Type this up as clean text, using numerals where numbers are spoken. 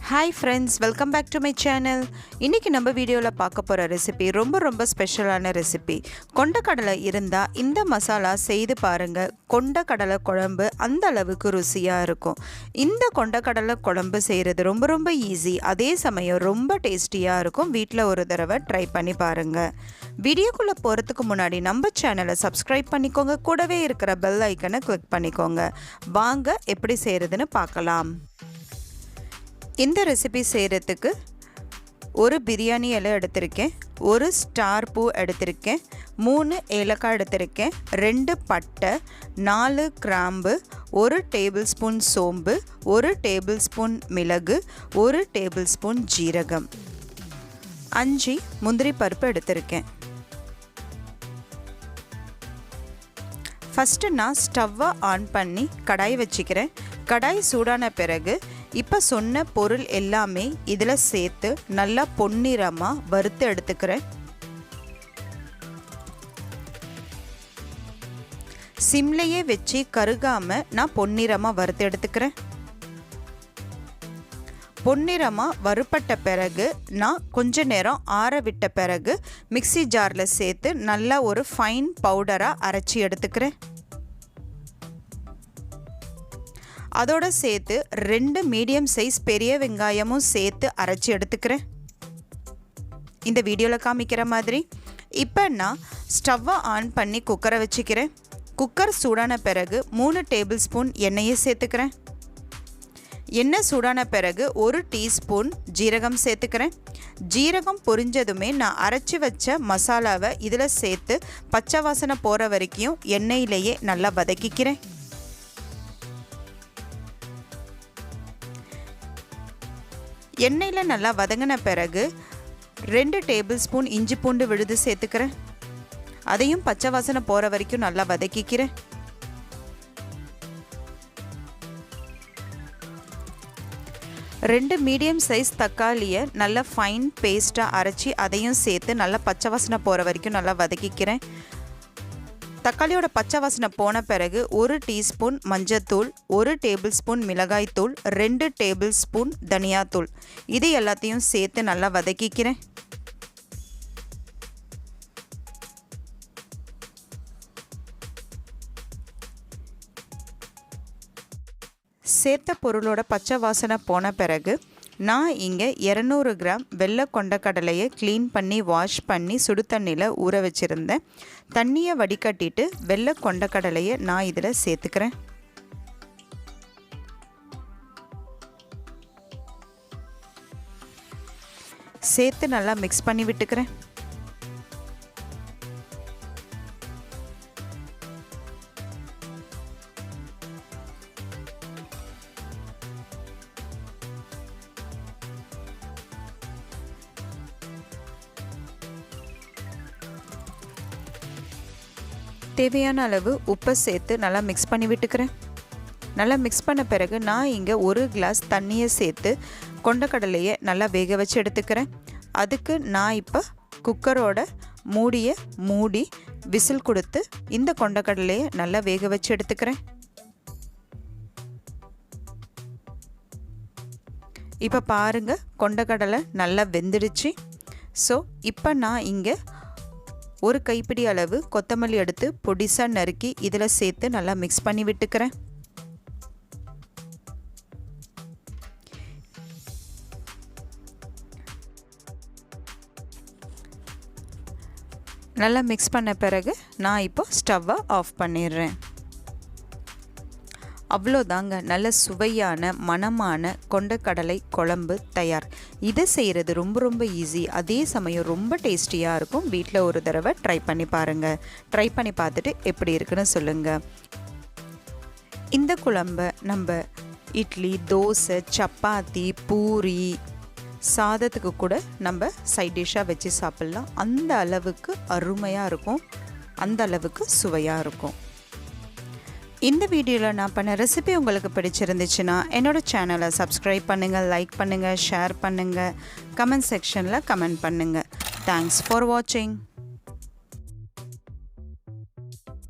Hi friends, welcome back to my channel. இன்னைக்கு நம்ம வீடியோல பார்க்க போற ரெசிபி ரொம்ப ஸ்பெஷலான ரெசிபி. கொண்டக்கடலை இருந்தா இந்த மசாலா செய்து பாருங்க. கொண்டக்கடலை குழம்பு அந்த அளவுக்கு ருசியா இருக்கும். இந்த கொண்டக்கடலை குழம்பு செய்யறது ரொம்ப ஈஸி. அதே சமயம் ரொம்ப டேஸ்டியா இருக்கும். வீட்ல ஒரு தடவை ட்ரை பண்ணி பாருங்க. வீடியோக்குள்ள போறதுக்கு முன்னாடி நம்ம சேனலை சப்ஸ்கிரைப் பண்ணிக்கோங்க. கூடவே இருக்கிற பெல் ஐக்கனை கிளிக் பண்ணிக்கோங்க. வாங்க எப்படி செய்யறதுன்னு பார்க்கலாம். இந்த ரெசிபி செய்கிறதுக்கு ஒரு பிரியாணி இலை எடுத்திருக்கேன், ஒரு ஸ்டார் பூ எடுத்திருக்கேன், 3 ஏலக்காய் எடுத்திருக்கேன், 2 பட்டை, 4 கிராம்பு, 1 டேபிள் ஸ்பூன் சோம்பு, 1 டேபிள் ஸ்பூன் மிளகு, 1 டேபிள் ஸ்பூன் ஜீரகம், 5 முந்திரி பருப்பு எடுத்திருக்கேன். ஃபஸ்ட்டு நான் ஸ்டவ்வை ஆன் பண்ணி கடாய் வச்சுக்கிறேன். கடாய் சூடான பிறகு இப்போ சொன்ன பொருள் எல்லாமே இதில் சேர்த்து நல்லா பொன்னிறமாக வறுத்து எடுத்துக்கிறேன். சிம்லையே வச்சு கருகாமல் நான் பொன்னிறமாக வறுத்து எடுத்துக்கிறேன். பொன்னிறமாக வறுப்பட்ட பிறகு நான் கொஞ்ச நேரம் ஆற விட்ட பிறகு மிக்ஸி ஜாரில் சேர்த்து நல்லா ஒரு ஃபைன் பவுடராக அரைச்சி எடுத்துக்கிறேன். அதோடு சேர்த்து 2 மீடியம் சைஸ் பெரிய வெங்காயமும் சேர்த்து அரைச்சி எடுத்துக்கிறேன். இந்த வீடியோவில் காமிக்கிற மாதிரி இப்போ நான் ஸ்டவ்வை ஆன் பண்ணி குக்கரை வச்சுக்கிறேன். குக்கர் சூடான பிறகு 3 டேபிள் ஸ்பூன் எண்ணெயை சேர்த்துக்கிறேன். எண்ணெய் சூடான பிறகு 1 டீஸ்பூன் ஜீரகம் சேர்த்துக்கிறேன். ஜீரகம் பொரிஞ்சதுமே நான் அரைச்சி வச்ச மசாலாவை இதில் சேர்த்து பச்சை வாசனை போகிற வரைக்கும் எண்ணெயிலேயே நல்லா வதக்கிக்கிறேன். எண்ணெயில் நல்லா வதங்கின பிறகு 2 டேபிள் ஸ்பூன் இஞ்சி பூண்டு விழுது சேர்த்துக்கிறேன். அதையும் பச்சை வாசனை போகிற வரைக்கும் நல்லா வதக்கிக்கிறேன். 2 மீடியம் சைஸ் தக்காளியை நல்லா ஃபைன் பேஸ்ட்டாக அரைச்சி அதையும் சேர்த்து நல்லா பச்சை வாசனை போகிற வரைக்கும் நல்லா வதக்கிக்கிறேன். தக்காளியோட பச்சை வாசனை போன பிறகு 1 டீஸ்பூன் மஞ்சத்தூள், 1 டேபிள் ஸ்பூன் மிளகாய்த்தூள், 2 டேபிள் ஸ்பூன் தனியாத்தூள், இது எல்லாத்தையும் சேர்த்து நல்லா வதக்கிக்கிறேன். சேர்த்த பொருளோட பச்சை வாசனை போன பிறகு நான் இங்கே 200 கிராம் வெள்ளை கொண்டக்கடலையை க்ளீன் பண்ணி வாஷ் பண்ணி சுடு தண்ணியில் ஊற வச்சுருந்தேன். தண்ணியை வடிகட்டிட்டு வெள்ளை கொண்டக்கடலையை நான் இதில் சேர்த்துக்கிறேன். சேர்த்து நல்லா மிக்ஸ் பண்ணி விட்டுக்கிறேன். தேவையான அளவு உப்பை சேர்த்து நல்லா மிக்ஸ் பண்ணி விட்டுக்கிறேன். நல்லா மிக்ஸ் பண்ண பிறகு நான் இங்கே 1 கிளாஸ் தண்ணியை சேர்த்து கொண்டக்கடலையை நல்லா வேக வச்சு எடுத்துக்கிறேன். அதுக்கு நான் இப்போ குக்கரோட மூடியை மூடி விசில் கொடுத்து இந்த கொண்டக்கடலையை நல்லா வேக வச்சு எடுத்துக்கிறேன். இப்போ பாருங்கள், கொண்டக்கடலை நல்லா வெந்துடுச்சு. ஸோ இப்போ நான் இங்கே ஒரு கைப்பிடி அளவு கொத்தமல்லி எடுத்து பொடிசாக நறுக்கி இதில் சேர்த்து நல்லா மிக்ஸ் பண்ணி விட்டுக்கிறேன். நல்லா மிக்ஸ் பண்ண பிறகு நான் இப்போ ஸ்டவ்வை ஆஃப் பண்ணிடுறேன். அவ்வளோதாங்க, நல்ல சுவையான மணமான கொண்டக்கடலை குழம்பு தயார். இதை செய்கிறது ரொம்ப ஈஸி. அதே சமயம் ரொம்ப டேஸ்டியாக இருக்கும். வீட்டில் ஒரு தடவை ட்ரை பண்ணி பாருங்கள். ட்ரை பண்ணி பார்த்துட்டு எப்படி இருக்குன்னு சொல்லுங்கள். இந்த குழம்பை நம்ம இட்லி, தோசை, சப்பாத்தி, பூரி, சாதத்துக்கு கூட நம்ம சைட் டிஷ்ஷாக வச்சு சாப்பிட்லாம். அந்த அளவுக்கு அருமையாக இருக்கும், அந்த அளவுக்கு சுவையாக இருக்கும். இந்த வீடியோவில் நான் பண்ண ரெசிபி உங்களுக்கு பிடிச்சிருந்துச்சுன்னா என்னோடய சேனலை சப்ஸ்கிரைப் பண்ணுங்கள், லைக் பண்ணுங்கள், ஷேர் பண்ணுங்கள், கமெண்ட் செக்ஷனில் கமெண்ட் பண்ணுங்கள். தேங்க்ஸ் ஃபார் வாட்சிங்.